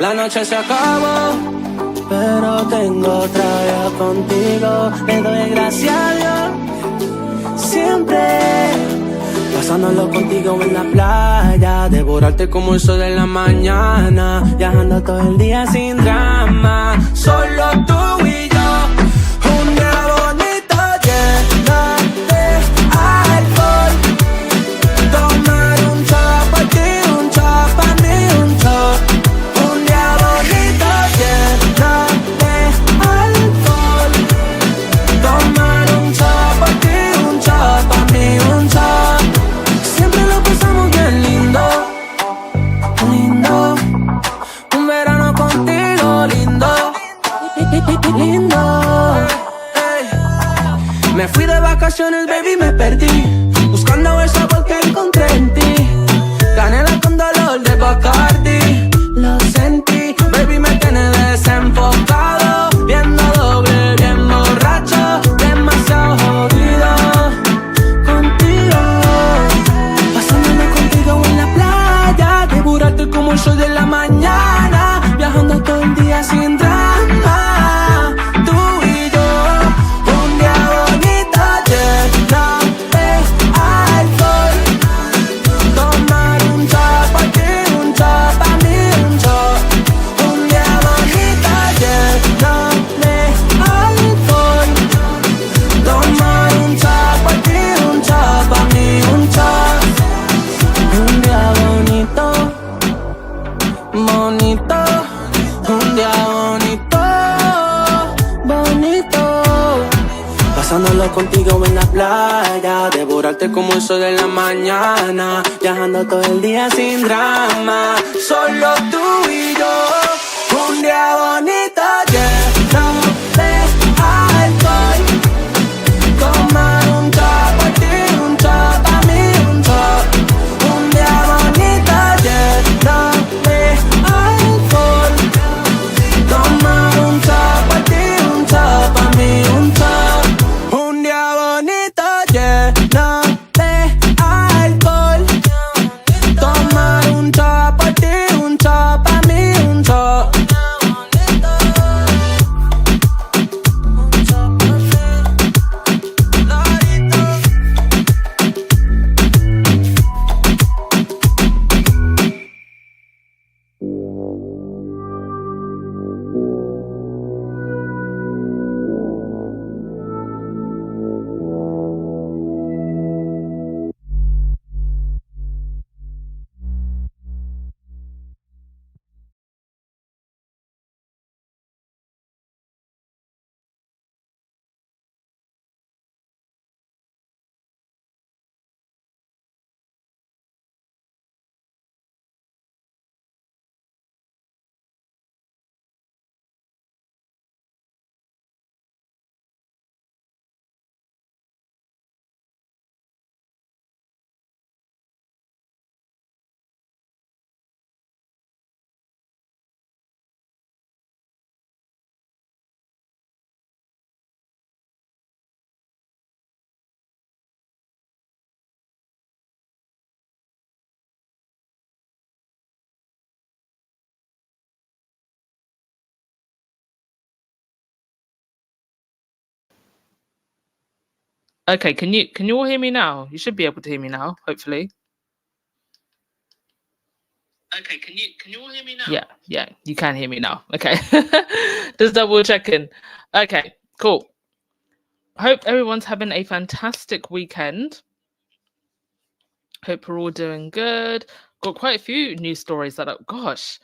La noche se acabó, pero tengo otra vez contigo. Le doy gracias a Dios, siempre pasándolo contigo en la playa, devorarte como el sol de la mañana, viajando todo el día sin drama, solo tú y yo. Un día bonito lleno de alcohol, tomar un shot por ti, un shot para mí, un shot. Un día bonito lleno de alcohol, tomar un shot por ti, un shot para mí, un shot. Siempre lo pasamos bien lindo, lindo. Un verano contigo lindo, lindo. Ey. Me fui de vacaciones, baby, me perdí, buscando el sabor que encontré en ti. Canela con dolor de Bacardi, lo sentí, baby, me tiene desenfocado, viendo doble, bien borracho, demasiado jodido contigo. Pasándolo contigo en la playa, devorarte como el sol de la mañana, viajando todo el día sin drama, tú y yo. Un día bonito lleno de alcohol, tomar un shot por ti, un shot para mí, un shot. Un día bonito lleno de alcohol, tomar un shot por ti, un shot para mí, un shot. Un día bonito, bonito, un día bonito, bonito. Pasándolo contigo en la playa, devorarte como el sol de la mañana, viajando todo el día sin drama, solo tú y yo. Un día bonito lleno de alcohol, tomar un shot por ti, un shot para mí, un shot. Un día bonito lleno de alcohol, tomar un shot por ti, un shot para mí, un shot. Un día bonito lleno de alcohol, tomar un shot por ti, un shot para mí, un shot. Okay, can you all hear me now? You should be able to hear me now, hopefully. Okay, can you all hear me now? Yeah, you can hear me now. Okay. Just double checking. Okay, cool. Hope everyone's having a fantastic weekend. Hope we're all doing good. Got quite a few news stories that are, gosh,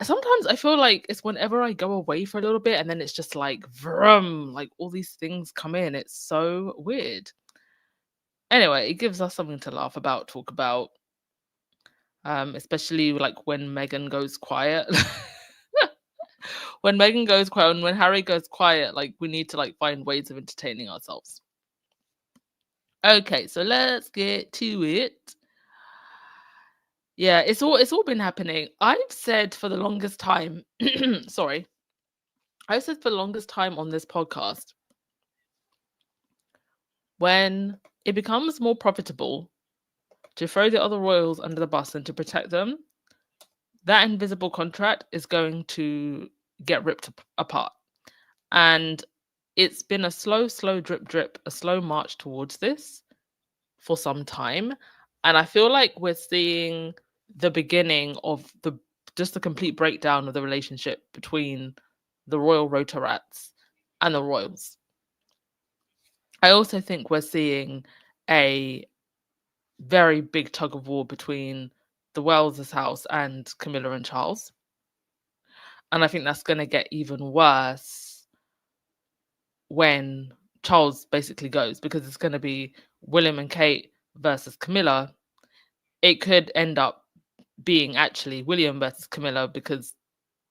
sometimes I feel like it's whenever I go away for a little bit and then it's just like vroom, like all these things come in. It's so weird. Anyway, it gives us something to laugh about, talk about, especially like when Meghan goes quiet. When Meghan goes quiet and when Harry goes quiet, like we need to like find ways of entertaining ourselves. Okay, so let's get to it. Yeah, it's all been happening. I've said for the longest time, sorry. I've said for the longest time on this podcast, when it becomes more profitable to throw the other royals under the bus and to protect them, that invisible contract is going to get ripped apart. And it's been a slow, slow drip, drip, a slow march towards this for some time. And I feel like we're seeing the beginning of the complete breakdown of the relationship between the royal Rotarats and the royals. I also think we're seeing a very big tug of war between the Wellses house and Camilla and Charles. And I think that's going to get even worse when Charles basically goes, because it's going to be William and Kate versus Camilla. It could end up being actually William versus Camilla, because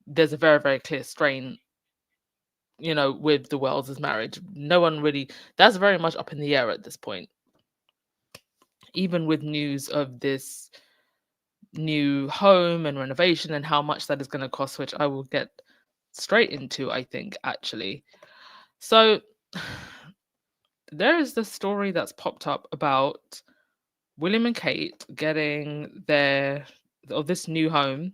there's a very, very clear strain, with the Wellses marriage. No one really, that's very much up in the air at this point. Even with news of this new home and renovation and how much that is going to cost, which I will get straight into, I think, actually. So there is this story that's popped up about William and Kate getting this new home.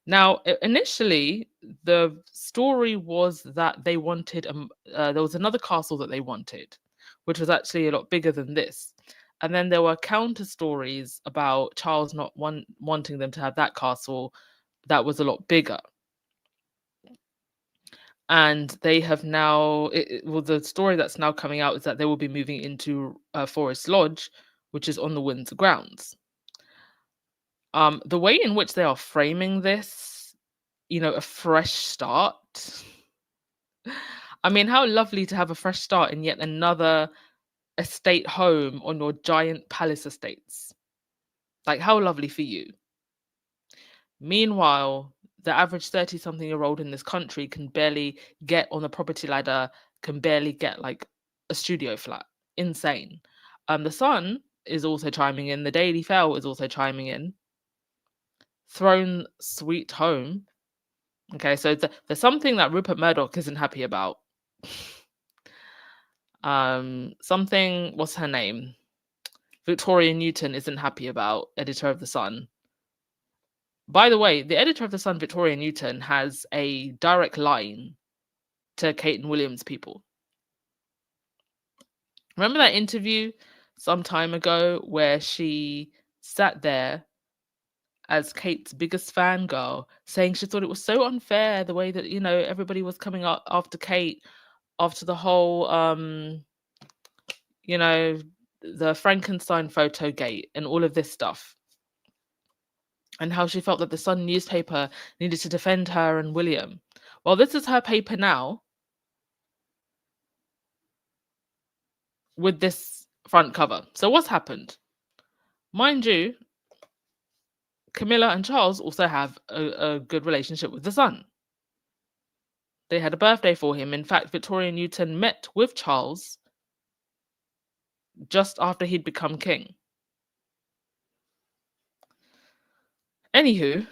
Now, initially, the story was that they wanted, there was another castle that they wanted, which was actually a lot bigger than this. And then there were counter stories about Charles not wanting them to have that castle that was a lot bigger. And they have now, the story that's now coming out is that they will be moving into Forest Lodge, which is on the Windsor grounds. The way in which they are framing this, a fresh start. I mean, how lovely to have a fresh start in yet another estate home on your giant palace estates. Like, how lovely for you. Meanwhile, the average 30-something-year-old in this country can barely get on the property ladder, can barely get like a studio flat. Insane. The Sun is also chiming in. The Daily Fail is also chiming in. Throne Sweet Home. Okay, so there's something that Rupert Murdoch isn't happy about. Something, what's her name? Victoria Newton isn't happy about, editor of The Sun. By the way, the editor of The Sun, Victoria Newton, has a direct line to Kate and William's people. Remember that interview some time ago where she sat there as Kate's biggest fangirl, saying she thought it was so unfair the way that, everybody was coming up after Kate, after the whole, the Frankenstein photo gate and all of this stuff. And how she felt that the Sun newspaper needed to defend her and William. Well, this is her paper now, with this front cover. So what's happened? Mind you, Camilla and Charles also have a good relationship with the Sun. They had a birthday for him. In fact, Victoria Newton met with Charles just after he'd become king. Anywho,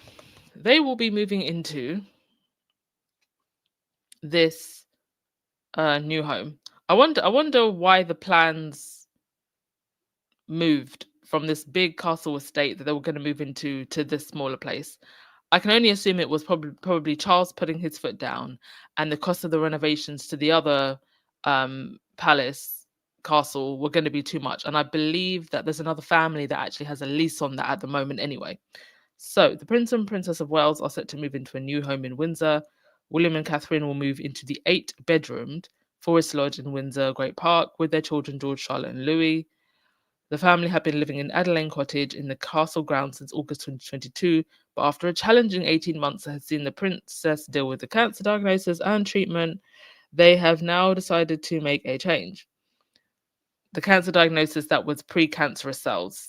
they will be moving into this new home. I wonder why the plans moved from this big castle estate that they were going to move into to this smaller place. I can only assume it was probably Charles putting his foot down, and the cost of the renovations to the other castle were going to be too much. And I believe that there's another family that actually has a lease on that at the moment anyway. So the Prince and Princess of Wales are set to move into a new home in Windsor. William and Catherine will move into the 8-bedroomed Forest Lodge in Windsor Great Park with their children George, Charlotte and Louis. The family have been living in Adelaide Cottage in the castle grounds since August 2022, but after a challenging 18 months that has seen the princess deal with the cancer diagnosis and treatment, they have now decided to make a change. The cancer diagnosis that was pre-cancerous cells.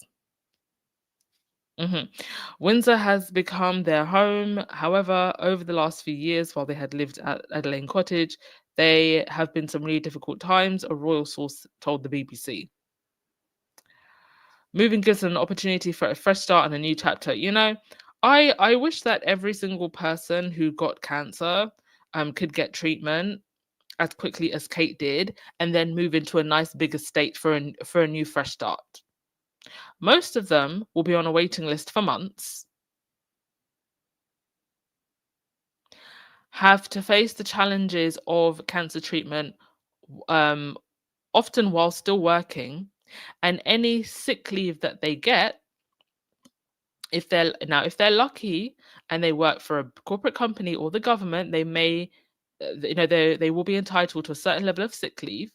Windsor has become their home. However, over the last few years, while they had lived at Adelaide Cottage, there have been some really difficult times, a royal source told the BBC. Moving gives them an opportunity for a fresh start and a new chapter. I wish that every single person who got cancer could get treatment as quickly as Kate did, and then move into a nice big estate for a new fresh start. Most of them will be on a waiting list for months. have to face the challenges of cancer treatment, often while still working, and any sick leave that they get, if they're lucky and they work for a corporate company or the government, they may, they will be entitled to a certain level of sick leave.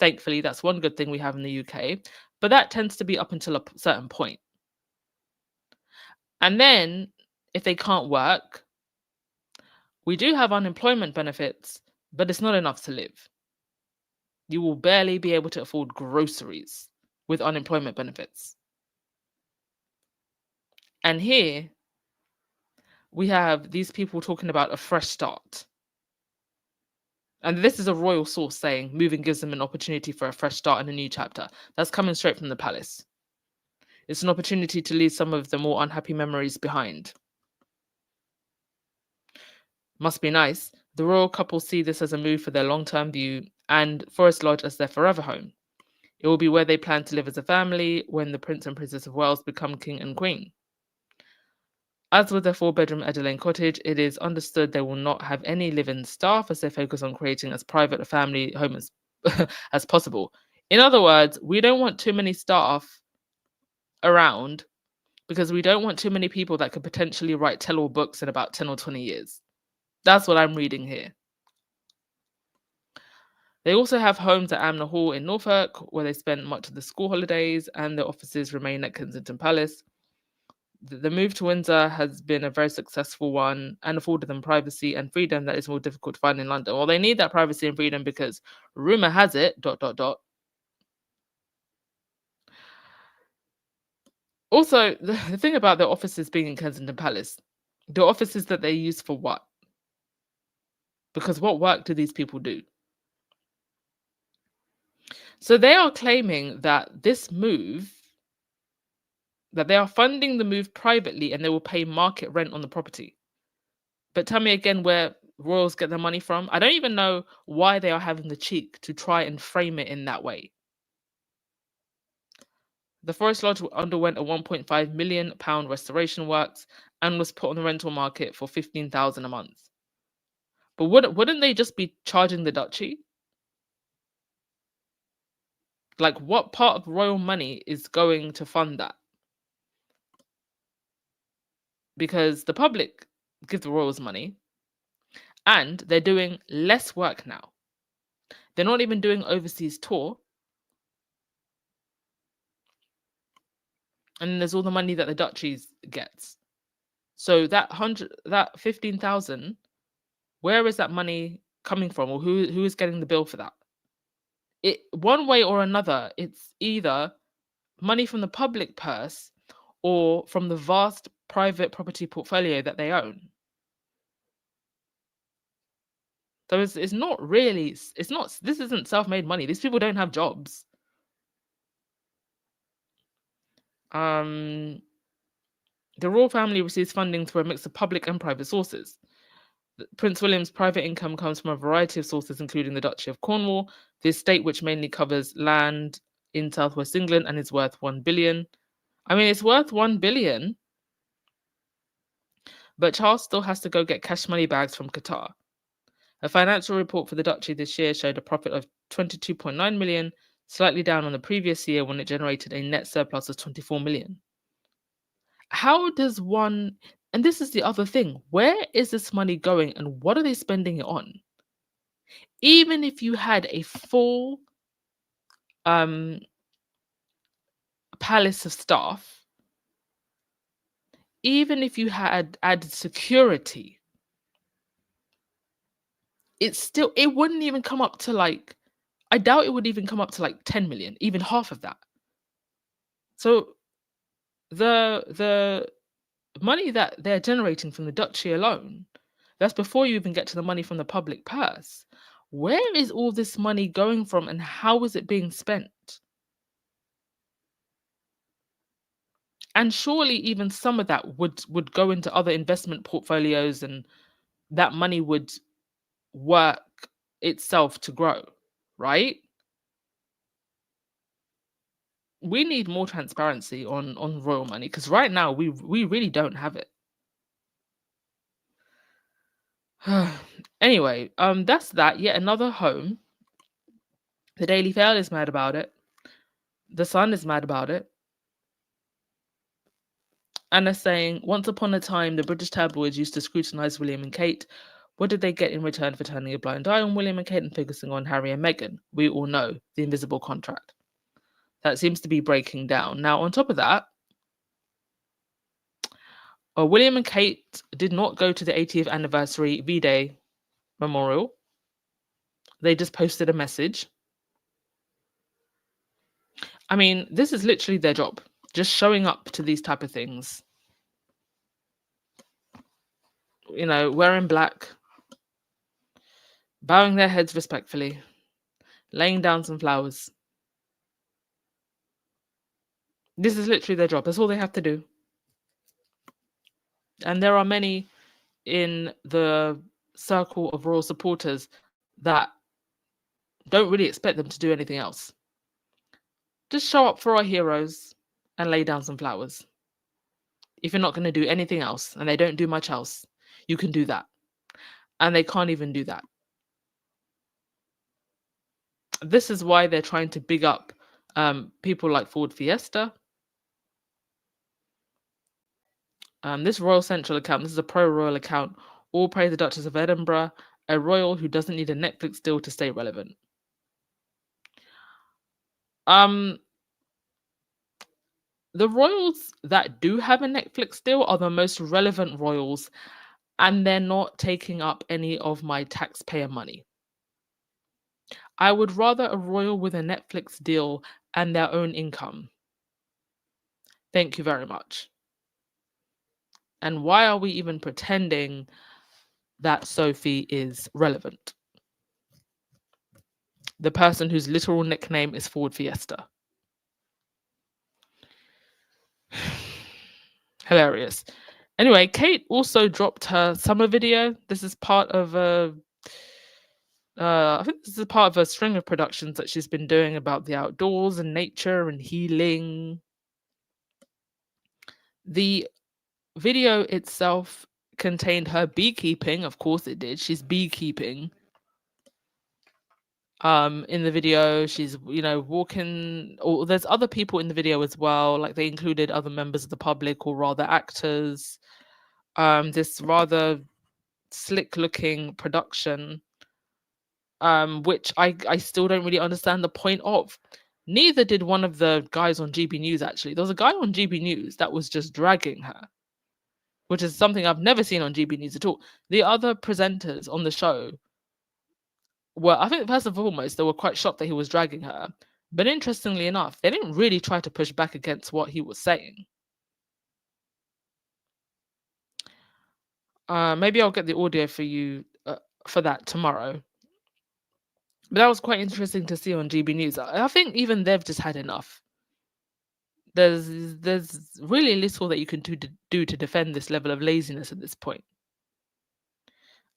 Thankfully, that's one good thing we have in the UK, but that tends to be up until a certain point. And then, if they can't work, we do have unemployment benefits, but it's not enough to live. You will barely be able to afford groceries with unemployment benefits. And here, we have these people talking about a fresh start. And this is a royal source saying moving gives them an opportunity for a fresh start and a new chapter. That's coming straight from the palace. It's an opportunity to leave some of the more unhappy memories behind. Must be nice. The royal couple see this as a move for their long-term view and Forest Lodge as their forever home. It will be where they plan to live as a family when the Prince and Princess of Wales become king and queen. As with their 4-bedroom Edelaine cottage, it is understood they will not have any live-in staff as they focus on creating as private a family home as possible. In other words, we don't want too many staff around because we don't want too many people that could potentially write tell-all books in about 10 or 20 years. That's what I'm reading here. They also have homes at Amner Hall in Norfolk, where they spend much of the school holidays, and their offices remain at Kensington Palace. The move to Windsor has been a very successful one and afforded them privacy and freedom that is more difficult to find in London. Well, they need that privacy and freedom because rumor has it, ... Also, the thing about their offices being in Kensington Palace, the offices that they use for what? Because what work do these people do? So they are claiming that this move, that they are funding the move privately and they will pay market rent on the property. But tell me again where royals get their money from. I don't even know why they are having the cheek to try and frame it in that way. The Forest Lodge underwent a £1.5 million restoration works and was put on the rental market for £15,000 a month. But wouldn't they just be charging the duchy? Like, what part of royal money is going to fund that? Because the public give the royals money and they're doing less work now. They're not even doing overseas tour. And then there's all the money that the duchies gets. So that 15,000, where is that money coming from, or who is getting the bill for that? It one way or another, it's either money from the public purse or from the vast private property portfolio that they own. So it's not really, it's not, this isn't self-made money. These people don't have jobs. The royal family receives funding through a mix of public and private sources. Prince William's private income comes from a variety of sources, including the Duchy of Cornwall, the estate which mainly covers land in southwest England and is worth 1 billion. I mean, it's worth 1 billion, but Charles still has to go get cash money bags from Qatar. A financial report for the Duchy this year showed a profit of 22.9 million, slightly down on the previous year when it generated a net surplus of 24 million. How does one, and this is the other thing, where is this money going and what are they spending it on? Even if you had a full palace of staff, even if you had added security, it wouldn't even come up to like, I doubt it would even come up to like 10 million, even half of that. So the money that they're generating from the duchy alone, that's before you even get to the money from the public purse. Where is all this money going from and how is it being spent? And surely even some of that would go into other investment portfolios and that money would work itself to grow, right? We need more transparency on royal money because right now we really don't have it. Anyway, that's that. Yet another home. The Daily Mail is mad about it. The Sun is mad about it. And they're saying, once upon a time, the British tabloids used to scrutinise William and Kate. What did they get in return for turning a blind eye on William and Kate and focusing on Harry and Meghan? We all know the invisible contract. That seems to be breaking down. Now, on top of that, William and Kate did not go to the 80th anniversary V-Day memorial. They just posted a message. I mean, this is literally their job, just showing up to these type of things. You know, wearing black, bowing their heads respectfully, laying down some flowers. This is literally their job. That's all they have to do. And there are many in the circle of royal supporters that don't really expect them to do anything else. Just show up for our heroes and lay down some flowers. If you're not going to do anything else, and they don't do much else, you can do that. And they can't even do that. This is why they're trying to big up people like Ford Fiesta. This Royal Central account, this is a pro-royal account, all praise the Duchess of Edinburgh, a royal who doesn't need a Netflix deal to stay relevant. The royals that do have a Netflix deal are the most relevant royals, and they're not taking up any of my taxpayer money. I would rather a royal with a Netflix deal and their own income. Thank you very much. And why are we even pretending that Sophie is relevant? The person whose literal nickname is Ford Fiesta. Hilarious. Anyway, Kate also dropped her summer video. This is part of I think this is part of a string of productions that she's been doing about the outdoors and nature and healing. The video itself contained her beekeeping. Of course it did. She's beekeeping. In the video, she's, walking, or there's other people in the video as well. Like, they included other members of the public, or rather actors. This rather slick looking production, which I still don't really understand the point of. Neither did one of the guys on GB News, actually. There was a guy on GB News that was just dragging her, which is something I've never seen on GB News at all. The other presenters on the show were, I think, first and foremost, they were quite shocked that he was dragging her. But interestingly enough, they didn't really try to push back against what he was saying. Maybe I'll get the audio for you for that tomorrow. But that was quite interesting to see on GB News. I think even they've just had enough. There's really little that you can do to defend this level of laziness at this point.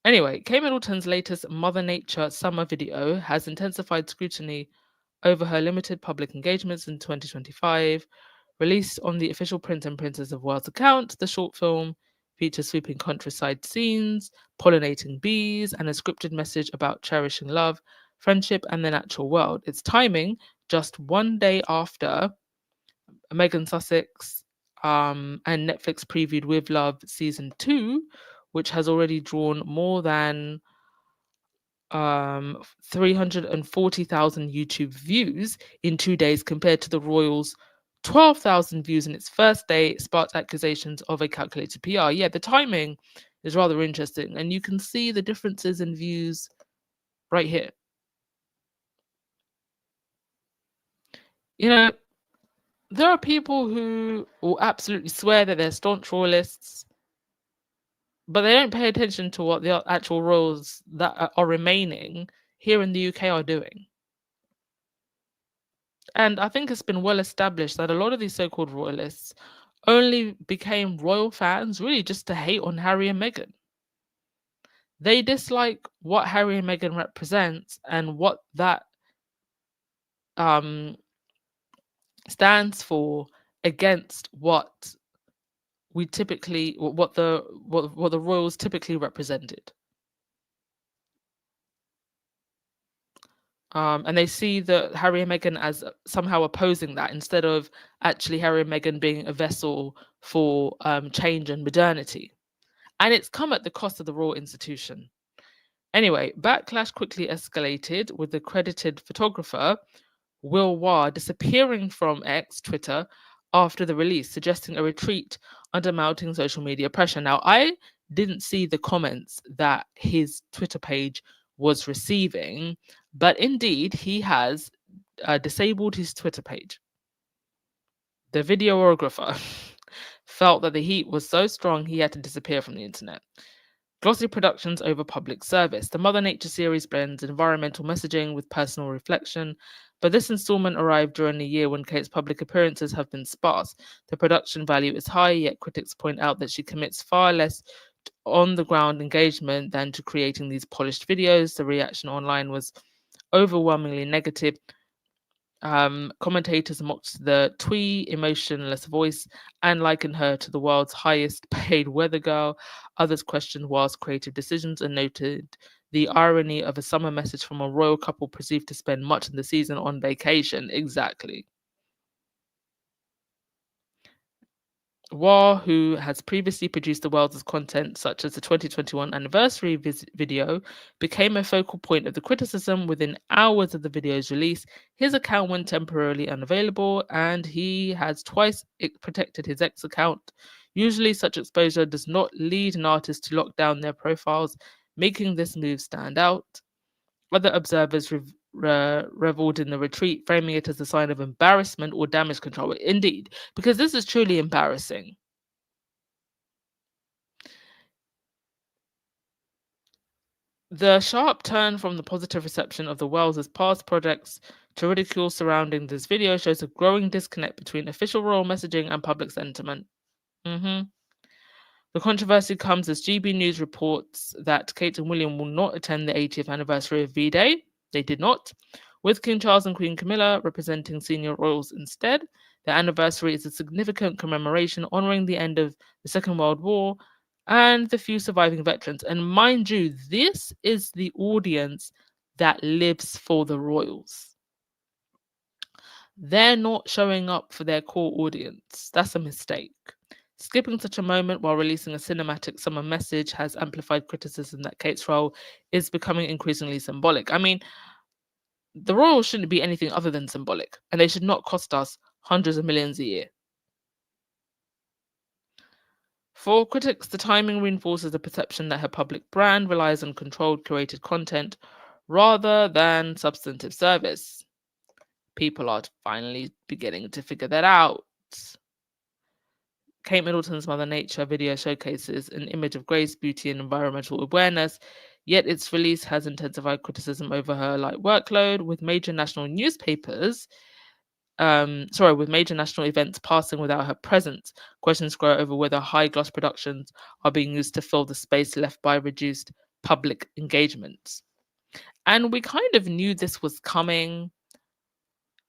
Anyway, Kate Middleton's latest Mother Nature summer video has intensified scrutiny over her limited public engagements in 2025. Released on the official Prince and Princess of Wales account, the short film features sweeping countryside scenes, pollinating bees, and a scripted message about cherishing love, friendship, and the natural world. Its timing, just one day after Meghan Sussex and Netflix previewed With Love Season 2, which has already drawn more than 340,000 YouTube views in 2 days, compared to the Royals' 12,000 views in its first day, sparked accusations of a calculated PR. Yeah, the timing is rather interesting, and you can see the differences in views right here. There are people who will absolutely swear that they're staunch royalists, but they don't pay attention to what the actual royals that are remaining here in the UK are doing. And I think it's been well established that a lot of these so-called royalists only became royal fans really just to hate on Harry and Meghan. They dislike what Harry and Meghan represents and what that stands for against what the royals typically represented. And they see that Harry and Meghan as somehow opposing that instead of actually Harry and Meghan being a vessel for change and modernity. And it's come at the cost of the royal institution. Anyway, backlash quickly escalated with the credited photographer Will Wah disappearing from X Twitter after the release, suggesting a retreat under mounting social media pressure. Now, I didn't see the comments that his Twitter page was receiving, but indeed he has disabled his Twitter page. The videographer felt that the heat was so strong he had to disappear from the internet. Glossy Productions over public service. The Mother Nature series blends environmental messaging with personal reflection, but this installment arrived during a year when Kate's public appearances have been sparse. The production value is high, yet critics point out that she commits far less on the ground engagement than to creating these polished videos. The reaction online was overwhelmingly negative. Commentators mocked the twee, emotionless voice and likened her to the world's highest paid weather girl. Others questioned Wild's creative decisions and noted the irony of a summer message from a royal couple perceived to spend much of the season on vacation. Exactly. War, who has previously produced the world's content such as the 2021 anniversary video, became a focal point of the criticism within hours of the video's release. His account went temporarily unavailable, and he has twice protected his X account. Usually, such exposure does not lead an artist to lock down their profiles, making this move stand out. Other observers reveled in the retreat, framing it as a sign of embarrassment or damage control. Indeed, because this is truly embarrassing. The sharp turn from the positive reception of the Wells' past projects to ridicule surrounding this video shows a growing disconnect between official royal messaging and public sentiment. The controversy comes as GB News reports that Kate and William will not attend the 80th anniversary of V-Day. They did not, with King Charles and Queen Camilla representing senior royals instead. The anniversary is a significant commemoration honoring the end of the Second World War and the few surviving veterans. And mind you, this is the audience that lives for the royals. They're not showing up for their core audience. That's a mistake. Skipping such a moment while releasing a cinematic summer message has amplified criticism that Kate's role is becoming increasingly symbolic. I mean, the royals shouldn't be anything other than symbolic, and they should not cost us hundreds of millions a year. For critics, the timing reinforces the perception that her public brand relies on controlled, curated content rather than substantive service. People are finally beginning to figure that out. Kate Middleton's Mother Nature video showcases an image of grace, beauty, and environmental awareness, yet its release has intensified criticism over her light workload, with major national events passing without her presence. Questions grow over whether high gloss productions are being used to fill the space left by reduced public engagements. And we kind of knew this was coming,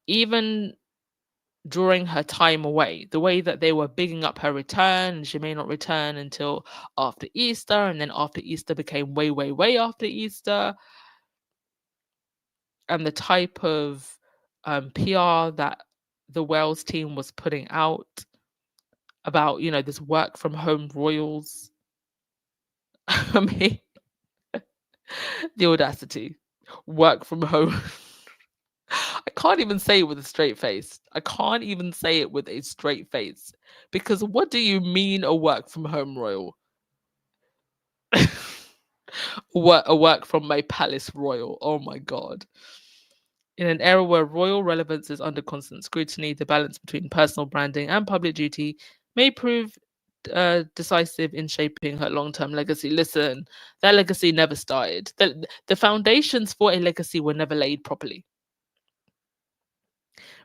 even during her time away, the way that they were bigging up her return, and she may not return until after Easter, and then after Easter became way, way, way after Easter, and the type of PR that the Wales team was putting out about, this work from home royals. I mean, the audacity. Work from home. I can't even say it with a straight face. Because what do you mean a work from home royal? A work from my palace royal. Oh my God. In an era where royal relevance is under constant scrutiny, the balance between personal branding and public duty may prove decisive in shaping her long-term legacy. Listen, that legacy never started. The foundations for a legacy were never laid properly.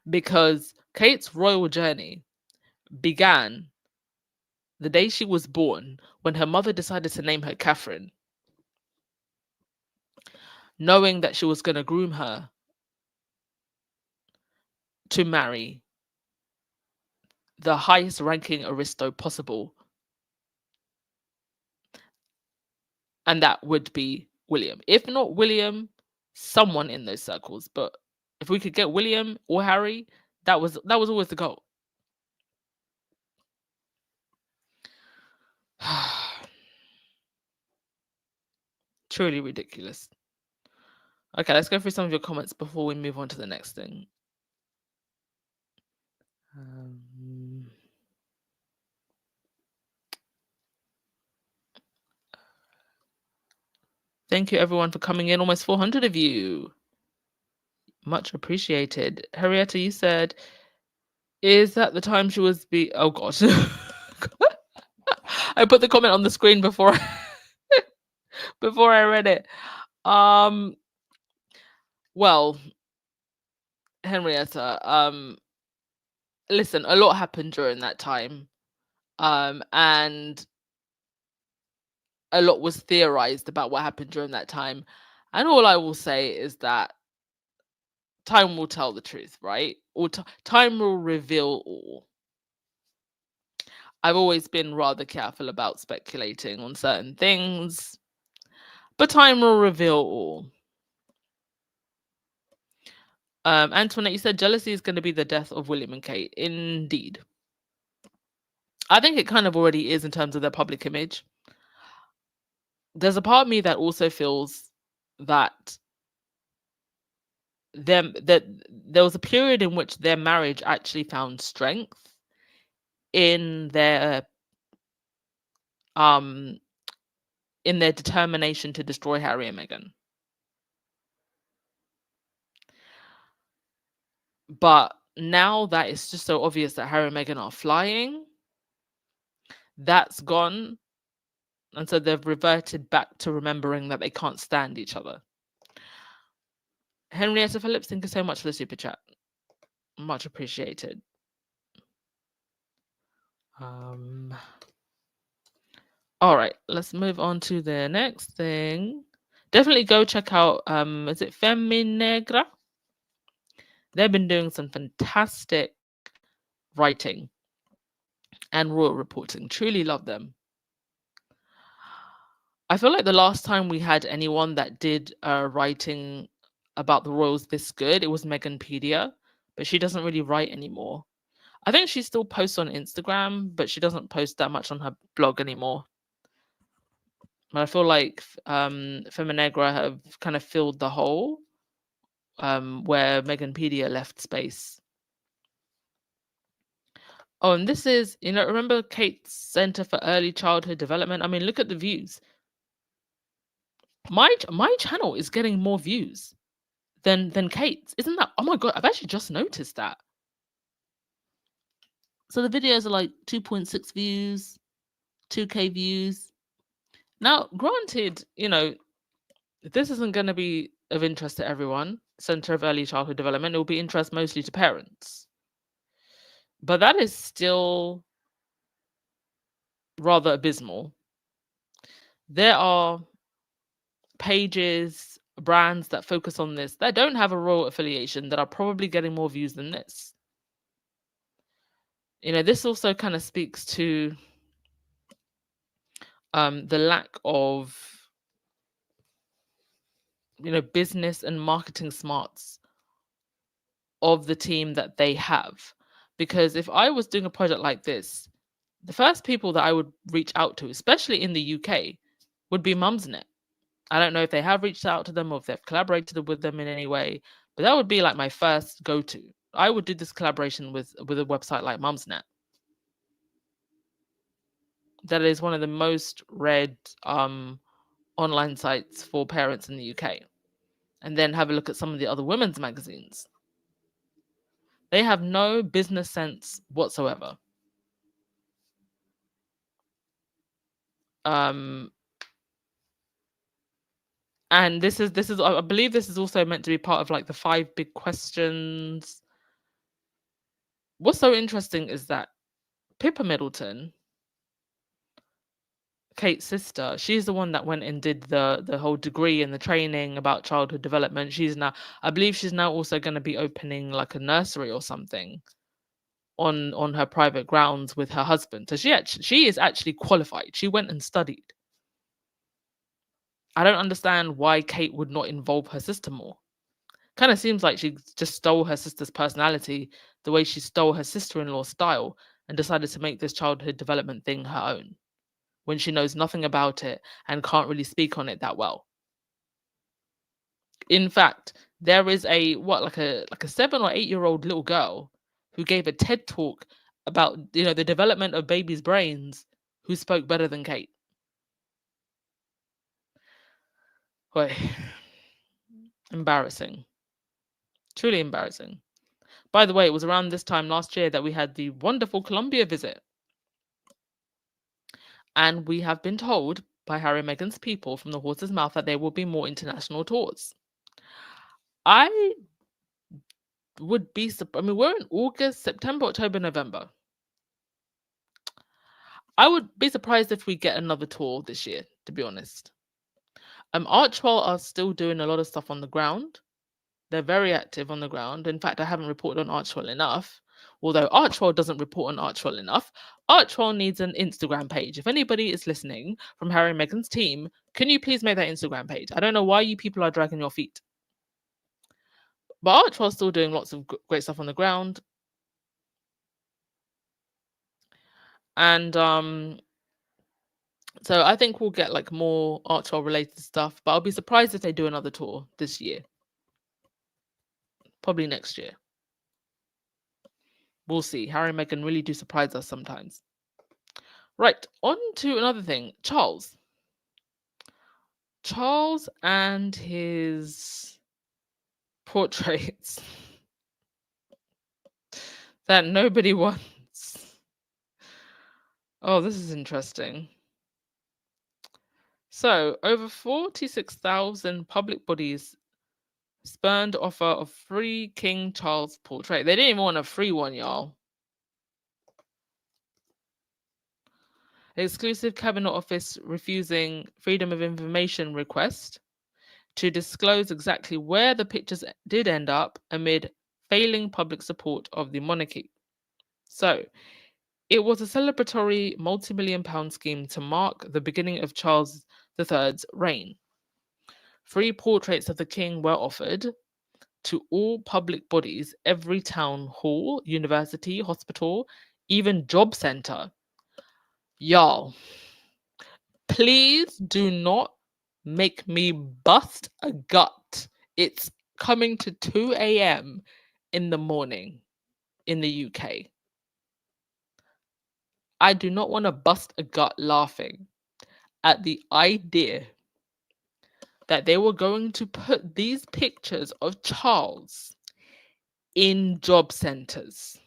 Because Kate's royal journey began the day she was born, when her mother decided to name her Catherine, knowing that she was going to groom her to marry the highest ranking aristo possible, and that would be William. If not William, someone in those circles. But if we could get William or Harry, that was always the goal. Truly ridiculous. Okay, let's go through some of your comments before we move on to the next thing. Thank you, everyone, for coming in. Almost 400 of you. Much appreciated. Henrietta, you said, is that the time she was oh gosh. I put the comment on the screen before before I read it. Well, Henrietta, listen, a lot happened during that time. And a lot was theorized about what happened during that time. And all I will say is that time will tell the truth, right? Or time will reveal all. I've always been rather careful about speculating on certain things, but time will reveal all. Antoinette, you said jealousy is going to be the death of William and Kate. Indeed. I think it kind of already is in terms of their public image. There's a part of me that also feels that there was a period in which their marriage actually found strength in their determination to destroy Harry and Meghan. But now that it's just so obvious that Harry and Meghan are flying, that's gone. And so they've reverted back to remembering that they can't stand each other. Henrietta Phillips, thank you so much for the super chat. Much appreciated. All right, let's move on to the next thing. Definitely go check out, is it Feminegra? They've been doing some fantastic writing and royal reporting. Truly love them. I feel like the last time we had anyone that did writing about the royals this good, it was Meghanpedia, but she doesn't really write anymore. I think she still posts on Instagram, but she doesn't post that much on her blog anymore. But I feel like Feminegra have kind of filled the hole where Meghanpedia left space. Oh, and this is, remember Kate's Center for Early Childhood Development? I mean, look at the views. My channel is getting more views than Kate's. Isn't that? Oh my god! I've actually just noticed that. So the videos are like 2.6 views, 2K views. Now, granted, this isn't going to be of interest to everyone. Center of Early Childhood Development, it will be interest mostly to parents. But that is still rather abysmal. There are pages, brands that focus on this that don't have a royal affiliation that are probably getting more views than this. This also kind of speaks to the lack of business and marketing smarts of the team that they have. Because if I was doing a project like this, the first people that I would reach out to, especially in the UK, would be Mumsnet. I don't know if they have reached out to them or if they've collaborated with them in any way, but that would be like my first go-to. I would do this collaboration with a website like Mumsnet. That is one of the most read online sites for parents in the UK. And then have a look at some of the other women's magazines. They have no business sense whatsoever. And this is I believe this is also meant to be part of like the 5 big questions. What's so interesting is that Pippa Middleton, Kate's sister, she's the one that went and did the whole degree and the training about childhood development. I believe she's now also going to be opening like a nursery or something on her private grounds with her husband. So she is actually qualified. She went and studied. I don't understand why Kate would not involve her sister more. Kind of seems like she just stole her sister's personality the way she stole her sister-in-law's style and decided to make this childhood development thing her own when she knows nothing about it and can't really speak on it that well. In fact, there is like a 7 or 8 year old little girl who gave a TED talk about the development of babies' brains who spoke better than Kate. Wait. Embarrassing. Truly embarrassing. By the way, it was around this time last year that we had the wonderful Colombia visit. And we have been told by Harry and Meghan's people from the horse's mouth that there will be more international tours. I would be I mean, we're in August, September, October, November. I would be surprised if we get another tour this year, to be honest. Archwell are still doing a lot of stuff on the ground. They're very active on the ground. In fact, I haven't reported on Archwell enough. Although Archwell doesn't report on Archwell enough, Archwell needs an Instagram page. If anybody is listening from Harry and Meghan's team, can you please make that Instagram page? I don't know why you people are dragging your feet. But Archwell's still doing lots of great stuff on the ground. And so I think we'll get like more Archwell related stuff, but I'll be surprised if they do another tour this year. Probably next year. We'll see. Harry and Meghan really do surprise us sometimes. Right, on to another thing. Charles. Charles and his portraits that nobody wants. Oh, this is interesting. So, over 46,000 public bodies spurned offer of free King Charles portrait. They didn't even want a free one, y'all. Exclusive Cabinet Office refusing Freedom of Information request to disclose exactly where the pictures did end up amid failing public support of the monarchy. So, it was a celebratory multi-million-pound scheme to mark the beginning of Charles III's reign. Free portraits of the king were offered to all public bodies, every town hall, university, hospital, even job centre. Y'all, please do not make me bust a gut. It's coming to 2 a.m. in the morning in the UK. I do not want to bust a gut laughing at the idea that they were going to put these pictures of Charles in job centres.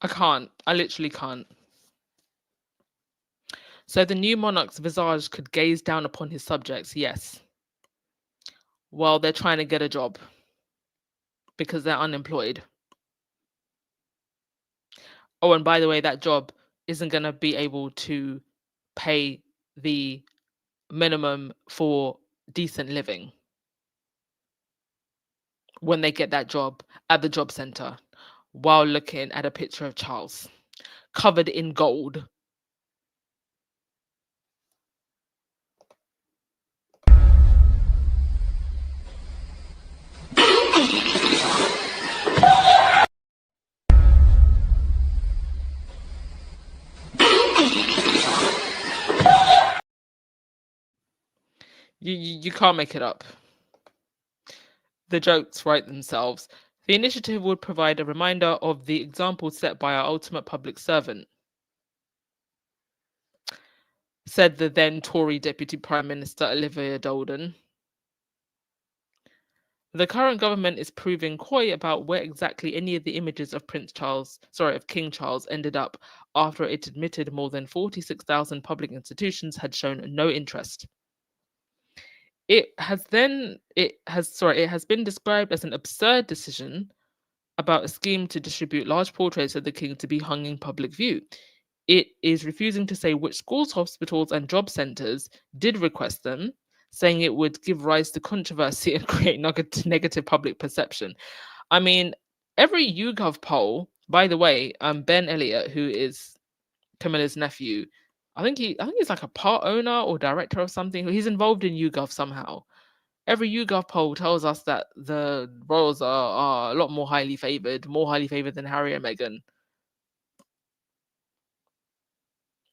I can't. I literally can't. So the new monarch's visage could gaze down upon his subjects, yes, while they're trying to get a job because they're unemployed. Oh, and by the way, that job isn't going to be able to pay the minimum for decent living when they get that job at the job centre while looking at a picture of Charles covered in gold. You can't make it up. The jokes write themselves. The initiative would provide a reminder of the example set by our ultimate public servant, said the then Tory Deputy Prime Minister Olivia Dolden. The current government is proving coy about where exactly any of the images of King Charles ended up after it admitted more than 46,000 public institutions had shown no interest. It has been described as an absurd decision about a scheme to distribute large portraits of the king to be hung in public view. It is refusing to say which schools, hospitals, and job centres did request them, saying it would give rise to controversy and create negative public perception. I mean, every YouGov poll, by the way, Ben Elliott, who is Camilla's nephew, I think he's like a part owner or director of something. He's involved in YouGov somehow. Every YouGov poll tells us that the royals are a lot more highly favored than Harry and Meghan.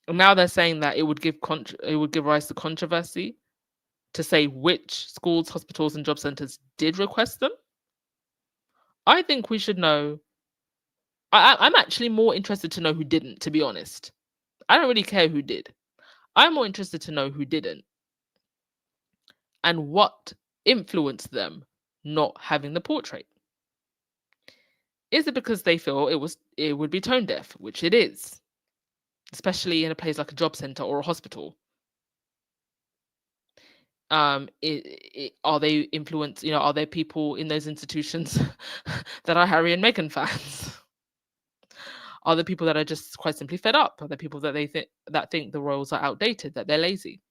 And now they're saying that it would give rise to controversy to say which schools, hospitals, and job centres did request them. I think we should know. I'm actually more interested to know who didn't, to be honest. I don't really care who did. I'm more interested to know who didn't and what influenced them not having the portrait. Is it because they feel it would be tone deaf, which it is, especially in a place like a job center or a hospital? Are they influenced? Are there people in those institutions that are Harry and Meghan fans? Are there people that are just quite simply fed up? Are there people that think the royals are outdated, that they're lazy?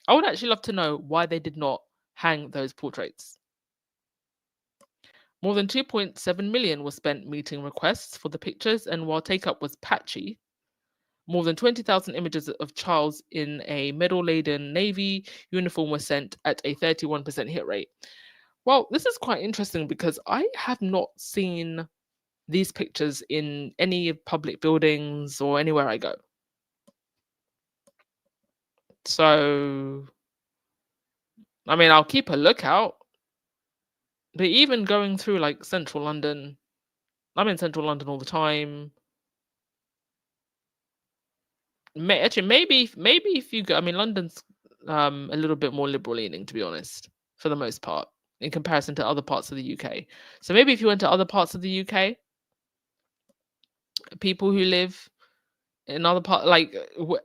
I would actually love to know why they did not hang those portraits. More than 2.7 million was spent meeting requests for the pictures, and while take-up was patchy, more than 20,000 images of Charles in a medal-laden navy uniform were sent at a 31% hit rate. Well, this is quite interesting because I have not seen these pictures in any public buildings or anywhere I go. So, I mean, I'll keep a lookout. But even going through like central London, I'm in central London all the time. Actually, maybe if you go, I mean, London's a little bit more liberal leaning, to be honest, for the most part, in comparison to other parts of the UK. So maybe if you went to other parts of the UK, people who live in other parts, like,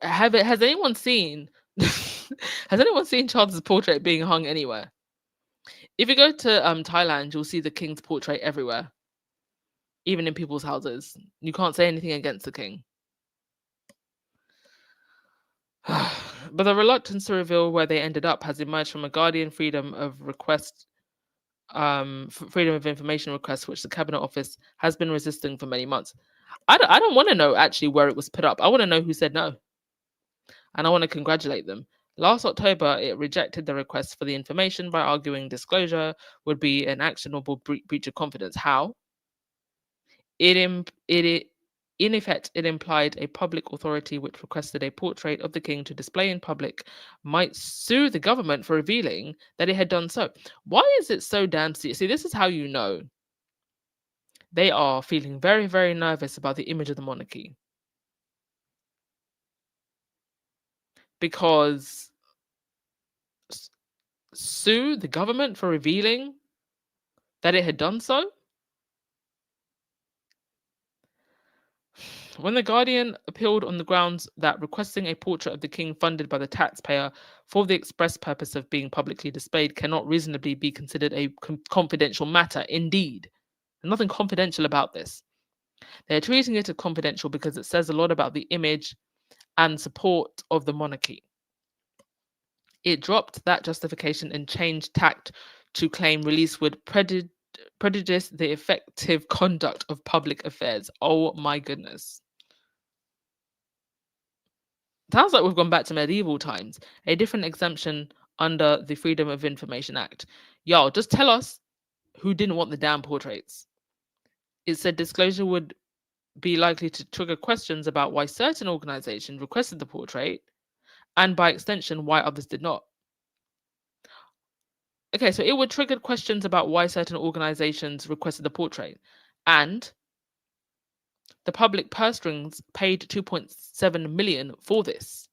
has anyone seen has anyone seen Charles's portrait being hung anywhere? If you go to Thailand, you'll see the king's portrait everywhere, even in people's houses. You can't say anything against the king. But the reluctance to reveal where they ended up has emerged from a Guardian freedom of information request, which the Cabinet Office has been resisting for many months. I don't want to know actually where it was put up. I want to know who said no. And I want to congratulate them. Last October, it rejected the request for the information by arguing disclosure would be an actionable breach of confidence. How? In effect, it implied a public authority which requested a portrait of the king to display in public might sue the government for revealing that it had done so. Why is it so damn serious? See, this is how you know they are feeling very, very nervous about the image of the monarchy. Because sue the government for revealing that it had done so? When The Guardian appealed on the grounds that requesting a portrait of the king funded by the taxpayer for the express purpose of being publicly displayed cannot reasonably be considered a confidential matter, indeed. There's nothing confidential about this. They're treating it as confidential because it says a lot about the image and support of the monarchy. It dropped that justification and changed tact to claim release would prejudice the effective conduct of public affairs. Oh my goodness. Sounds like we've gone back to medieval times. A different exemption under the Freedom of Information Act. Y'all, just tell us who didn't want the damn portraits. It said disclosure would be likely to trigger questions about why certain organizations requested the portrait, and by extension, why others did not. Okay, so it would trigger questions about why certain organizations requested the portrait, and the public purse strings paid 2.7 million for this.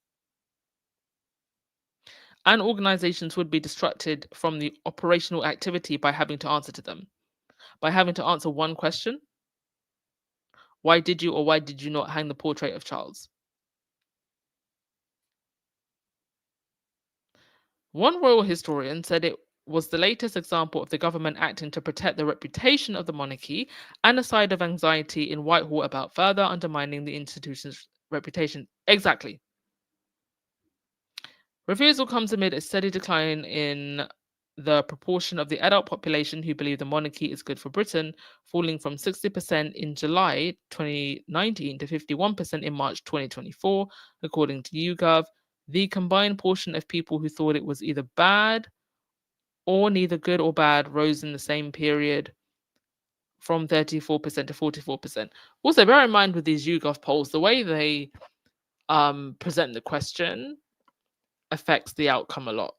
And organizations would be distracted from the operational activity by having to answer to them. By having to answer one question: why did you or why did you not hang the portrait of Charles? One royal historian said it was the latest example of the government acting to protect the reputation of the monarchy and a side of anxiety in Whitehall about further undermining the institution's reputation. Exactly. Refusal comes amid a steady decline in the proportion of the adult population who believe the monarchy is good for Britain, falling from 60% in July 2019 to 51% in March 2024, according to YouGov. The combined portion of people who thought it was either bad or neither good or bad rose in the same period from 34% to 44%. Also, bear in mind with these YouGov polls, the way they present the question affects the outcome a lot.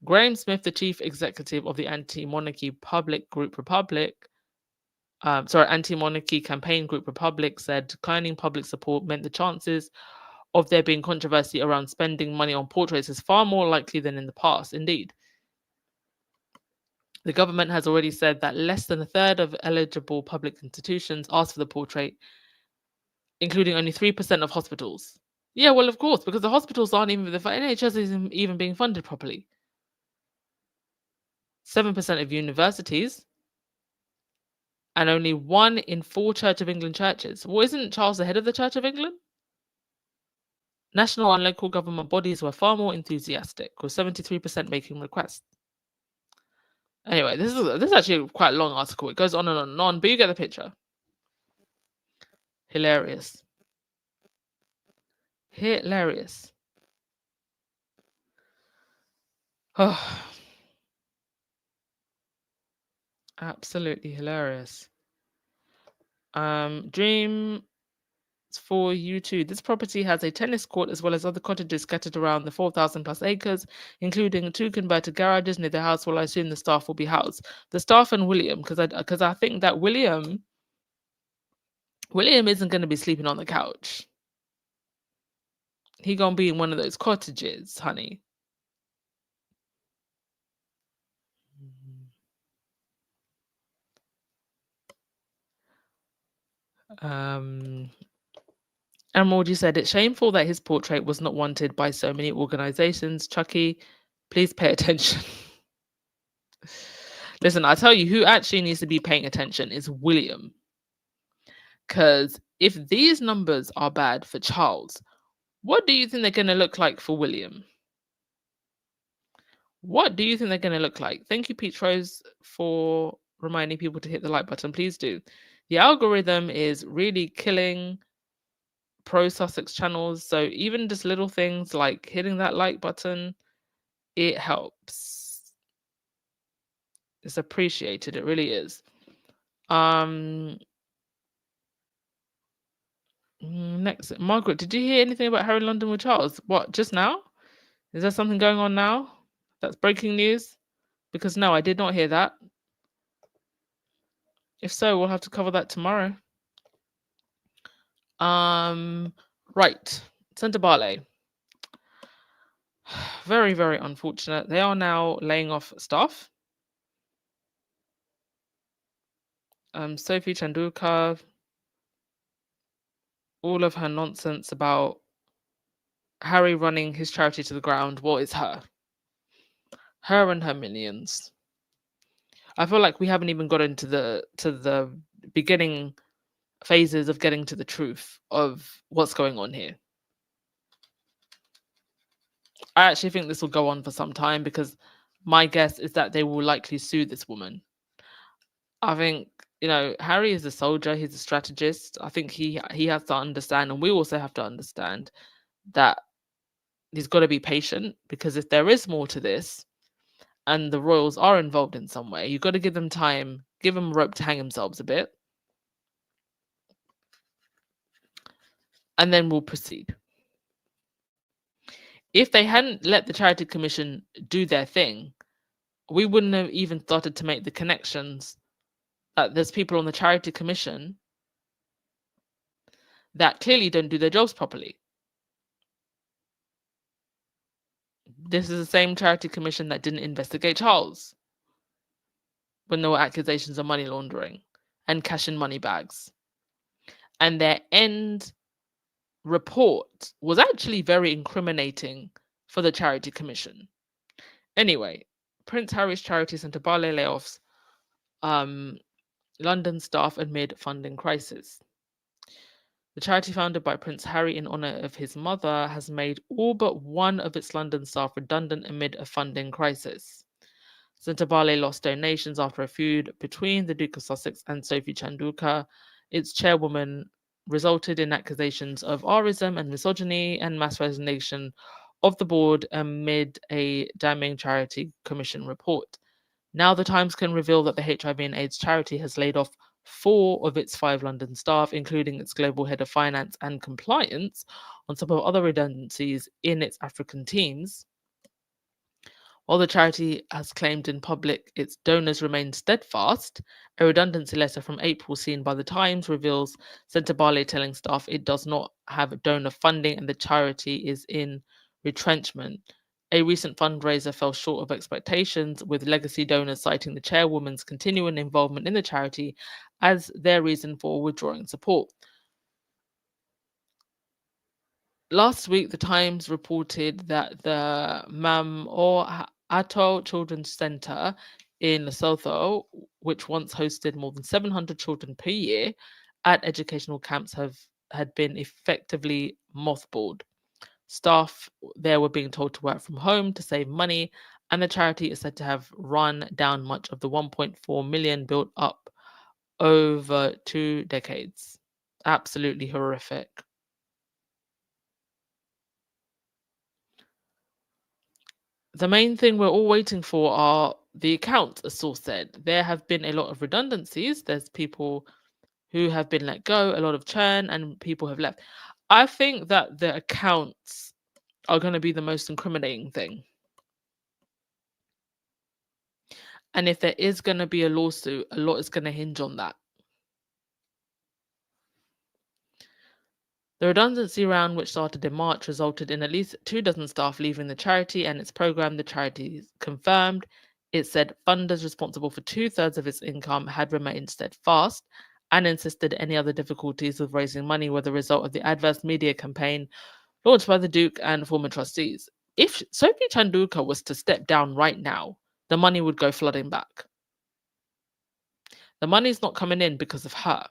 Graham Smith, the chief executive of the anti-monarchy anti-monarchy campaign group Republic, said declining public support meant the chances of there being controversy around spending money on portraits is far more likely than in the past. Indeed, the government has already said that less than a third of eligible public institutions asked for the portrait, including only 3% of hospitals. Yeah, well, of course, because the hospitals aren't even, the NHS isn't even being funded properly. 7% of universities, and only 1 in 4 Church of England churches. Well, isn't Charles the head of the Church of England? National and local government bodies were far more enthusiastic, with 73% making requests. Anyway, this is actually quite a long article. It goes on and on and on, but you get the picture. Hilarious. Hilarious. Oh, absolutely hilarious. Dream for you too. This property has a tennis court as well as other cottages scattered around the 4,000 plus acres, including 2 converted garages near the house where I assume the staff will be housed. The staff and William, because I think that William isn't going to be sleeping on the couch. He gonna be in one of those cottages, honey. Emerald, you said it's shameful that his portrait was not wanted by so many organizations. Chucky, please pay attention. Listen, I tell you who actually needs to be paying attention is William. Because if these numbers are bad for Charles, what do you think they're going to look like for William? What do you think they're going to look like? Thank you, Peach Rose, for reminding people to hit the like button. Please do. The algorithm is really killing pro Sussex channels. So even just little things like hitting that like button, it helps. It's appreciated. It really is. Next, Margaret, did you hear anything about Harry London with Charles? What, just now? Is there something going on now? That's breaking news? Because no, I did not hear that. If so, we'll have to cover that tomorrow. Right. Sentebale. Very, very unfortunate. They are now laying off staff. Sophie Chanduka, all of her nonsense about Harry running his charity to the ground. Well, it's her. Her and her minions. I feel like we haven't even got into the beginning phases of getting to the truth of what's going on here. I actually think this will go on for some time because my guess is that they will likely sue this woman. I think, Harry is a soldier, he's a strategist. I think he has to understand, and we also have to understand that he's got to be patient, because if there is more to this and the royals are involved in some way, you've got to give them time, give them rope to hang themselves a bit, and then we'll proceed. If they hadn't let the Charity Commission do their thing, we wouldn't have even started to make the connections that there's people on the Charity Commission that clearly don't do their jobs properly. This is the same Charity Commission that didn't investigate Charles when there were accusations of money laundering and cash in money bags. And their end report was actually very incriminating for the Charity Commission. Anyway, Prince Harry's charity Sentebale layoffs London staff amid funding crisis. The charity founded by Prince Harry in honour of his mother has made all but one of its London staff redundant amid a funding crisis. Sentebale lost donations after a feud between the Duke of Sussex and Sophie Chanduka. Its chairwoman resulted in accusations of arism and misogyny and mass resignation of the board amid a damning charity commission report. Now the Times can reveal that the HIV and AIDS charity has laid off 4 of its 5 London staff, including its global head of finance and compliance, on top of other redundancies in its African teams. While the charity has claimed in public its donors remain steadfast, a redundancy letter from April seen by the Times reveals Sentebale telling staff it does not have donor funding and the charity is in retrenchment. A recent fundraiser fell short of expectations, with legacy donors citing the chairwoman's continuing involvement in the charity as their reason for withdrawing support. Last week, the Times reported that the Mam or Ato Children's Centre in Lesotho, which once hosted more than 700 children per year at educational camps, had been effectively mothballed. Staff there were being told to work from home to save money, and the charity is said to have run down much of the 1.4 million built up over 2 decades. Absolutely horrific. The main thing we're all waiting for are the accounts, a source said. There have been a lot of redundancies. There's people who have been let go, a lot of churn, and people have left. I think that the accounts are going to be the most incriminating thing. And if there is going to be a lawsuit, a lot is going to hinge on that. The redundancy round, which started in March, resulted in at least 24 staff leaving the charity and its program. The charity confirmed. It said funders responsible for 2/3 of its income had remained steadfast and insisted any other difficulties with raising money were the result of the adverse media campaign launched by the Duke and former trustees. If Sophie Chanduka was to step down right now, the money would go flooding back. The money's not coming in because of her.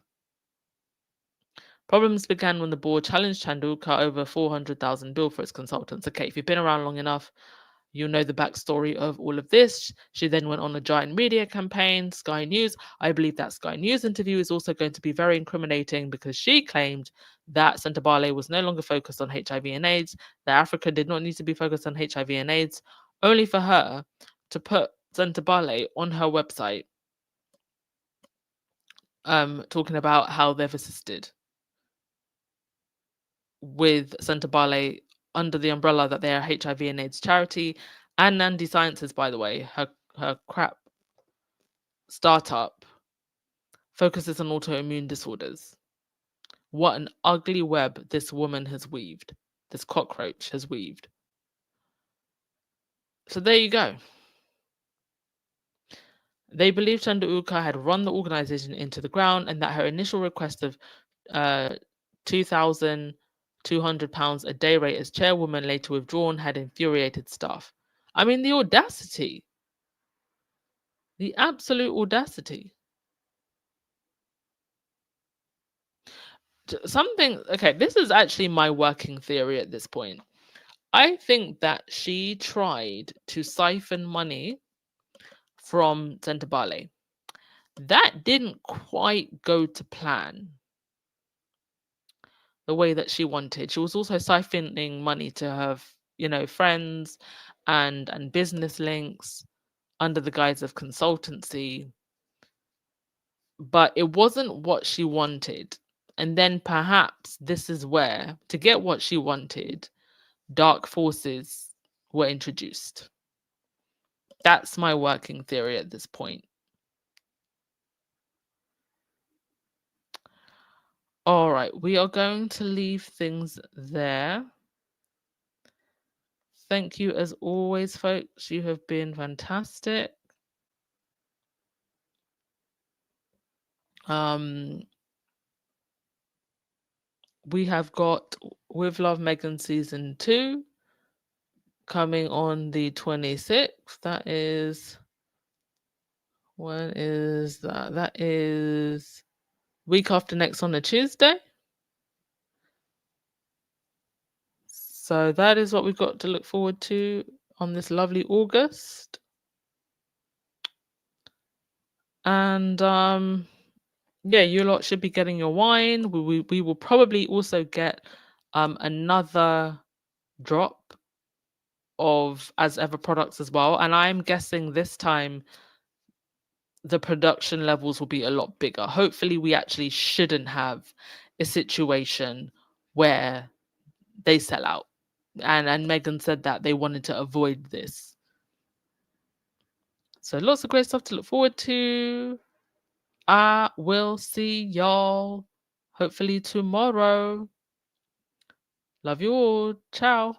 Problems began when the board challenged Chanduka over a 400,000 bill for its consultants. Okay, if you've been around long enough, you know the backstory of all of this. She then went on a giant media campaign, Sky News. I believe that Sky News interview is also going to be very incriminating because she claimed that Sentebale was no longer focused on HIV and AIDS, that Africa did not need to be focused on HIV and AIDS, only for her to put Sentebale on her website talking about how they've assisted with Sentebale under the umbrella that they're a HIV and AIDS charity. And Nandi Sciences, by the way, her crap startup focuses on autoimmune disorders. What an ugly web this woman has weaved. This cockroach has weaved. So there you go. They believe Chanduka had run the organization into the ground and that her initial request of £2,200 a day rate as chairwoman, later withdrawn, had infuriated staff. I mean, the audacity. The absolute audacity. Okay, this is actually my working theory at this point. I think that she tried to siphon money from Sentebale. That didn't quite go to plan the way that she wanted. She was also siphoning money to her, friends and business links under the guise of consultancy. But it wasn't what she wanted. And then perhaps this is where, to get what she wanted, dark forces were introduced. That's my working theory at this point. All right, we are going to leave things there. Thank you as always, folks. You have been fantastic. We have got With Love Megan season 2 coming on the 26th. That is, when is that? That is week after next on a Tuesday. So that is what we've got to look forward to on this lovely August. And yeah, you lot should be getting your wine. We will probably also get another drop of As Ever products as well. And I'm guessing this time the production levels will be a lot bigger. Hopefully, we actually shouldn't have a situation where they sell out. And Megan said that they wanted to avoid this. So lots of great stuff to look forward to. I will see y'all hopefully tomorrow. Love you all. Ciao.